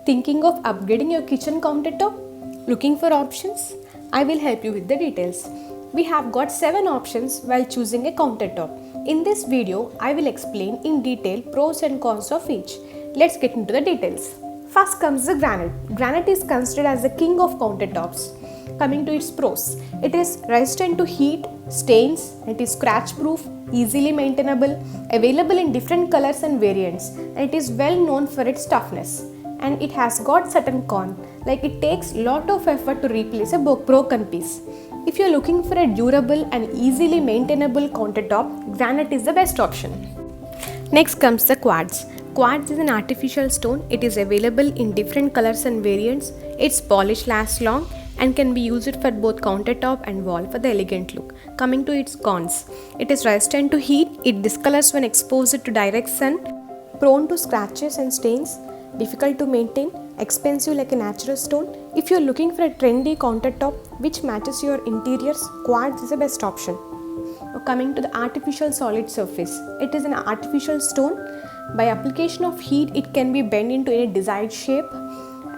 Thinking of upgrading your kitchen countertop? Looking for options? I will help you with the details. We have got 7 options while choosing a countertop. In this video, I will explain in detail pros and cons of each. Let's get into the details. First comes the granite. Granite is considered as the king of countertops. Coming to its pros, it is resistant to heat, stains, it is scratch proof, easily maintainable, available in different colors and variants, and it is well known for its toughness. And it has got certain cons, like it takes lot of effort to replace a broken piece. If you are looking for a durable and easily maintainable countertop, granite is the best option. Next comes the quartz. Quartz is an artificial stone. It is available in different colors and variants. Its polish lasts long and can be used for both countertop and wall for the elegant look. Coming to its cons, it is resistant to heat, it discolors when exposed to direct sun, prone to scratches and stains, difficult to maintain, expensive like a natural stone. If you are looking for a trendy countertop which matches your interiors, quartz is the best option. Now coming to the artificial solid surface, it is an artificial stone. By application of heat, it can be bent into a desired shape,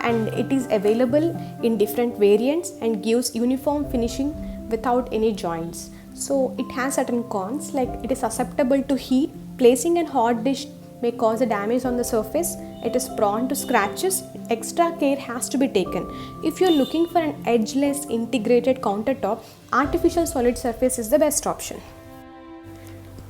and it is available in different variants and gives uniform finishing without any joints. So it has certain cons, like it is susceptible to heat, placing a hot dish may cause a damage on the surface, it is prone to scratches, extra care has to be taken. If you are looking for an edgeless integrated countertop, artificial solid surface is the best option.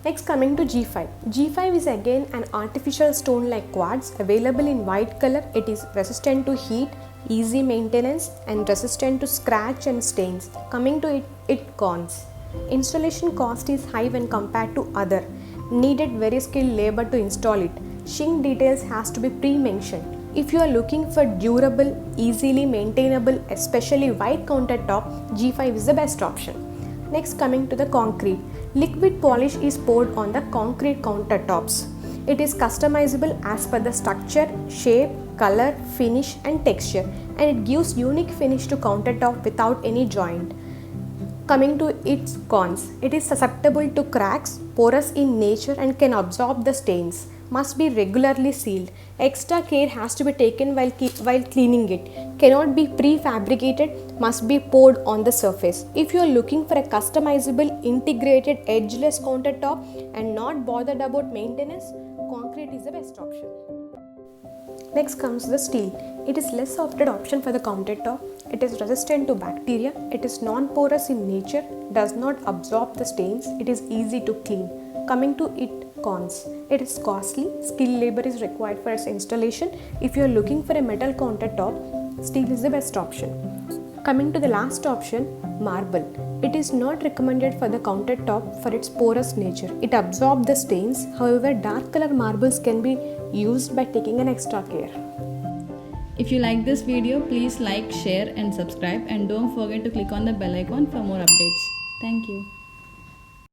Next, coming to G5. G5 is again an artificial stone like quartz, available in white color. It is resistant to heat, easy maintenance and resistant to scratch and stains. Coming to its cons. Installation cost is high when compared to other. Needed very skilled labor to install it. Shing details has to be pre-mentioned. If you are looking for durable, easily maintainable, especially white countertop, G5 is the best option. Next, coming to the concrete. Liquid polish is poured on the concrete countertops. It is customizable as per the structure, shape, color, finish and texture, and it gives unique finish to countertop without any joint. Coming to its cons, it is susceptible to cracks, porous in nature and can absorb the stains. Must be regularly sealed. Extra care has to be taken while cleaning it. Cannot be prefabricated, must be poured on the surface. If you are looking for a customizable, integrated, edgeless countertop and not bothered about maintenance, concrete is the best option. Next comes the steel. It is less opted option for the countertop. It is resistant to bacteria. It is non-porous in nature, does not absorb the stains. It is easy to clean. Coming to its cons, it is costly. Skilled labor is required for its installation. If you are looking for a metal countertop, steel is the best option. Coming to the last option, marble. It is not recommended for the countertop for its porous nature. It absorbs the stains. However, dark color marbles can be used by taking an extra care. If you like this video, please like, share and subscribe, and don't forget to click on the bell icon for more updates. Thank you.